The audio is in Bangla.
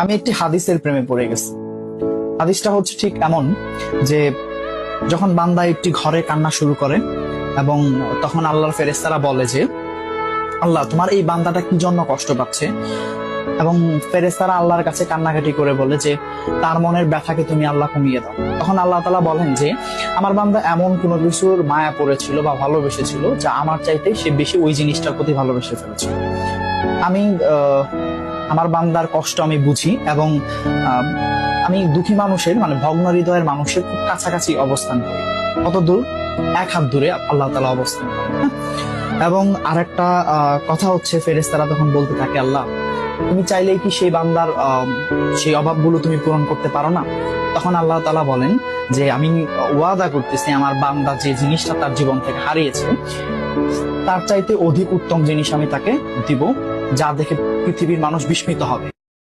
আমি একটি হাদিসের প্রেমে পড়ে গেছি। হাদিসটা হচ্ছে ঠিক এমন যে যখন বান্দা একটি ঘরে কান্না শুরু করে এবং তখন আল্লাহর ফেরেশতারা বলে যে আল্লাহ তোমার এই বান্দাটা কি জন্য কষ্ট পাচ্ছে, এবং ফেরেশতারা আল্লাহর কাছে কান্নাকাটি করে বলে যে তার মনের ব্যথাকে তুমি আল্লাহ কমিয়ে দাও। তখন আল্লাহ তাআলা বলেন যে আমার বান্দা এমন কোনো কিছুর মায়া পড়েছিল বা ভালোবেসেছিল যা আমার চাইতে সে বেশি ওই জিনিসটার প্রতি ভালোবেসে ফেলেছিল। আমি আমার বান্দার কষ্ট আমি বুঝি এবং আমি দুঃখী মানুষের মানে ভগ্ন হৃদয়ের মানুষের খুব কাছাকাছি অবস্থান করি। কত দূর? এক হাত দূরে আল্লাহ তাআলা অবস্থান করেন। এবং আরেকটা কথা হচ্ছে ফেরেশতারা তখন বলতে থাকে আল্লাহ তুমি চাইলেই কি সেই বান্দার সেই অভাবগুলো তুমি পূরণ করতে পারো না? তখন আল্লাহ তাআলা বলেন যে আমি ওয়াদা করতেছি আমার বান্দা যে জিনিসটা তার জীবন থেকে হারিয়েছে তার চাইতে অধিক উত্তম জিনিস আমি তাকে দিব, যা দেখে পৃথিবীর মানুষ বিস্মিত হবে।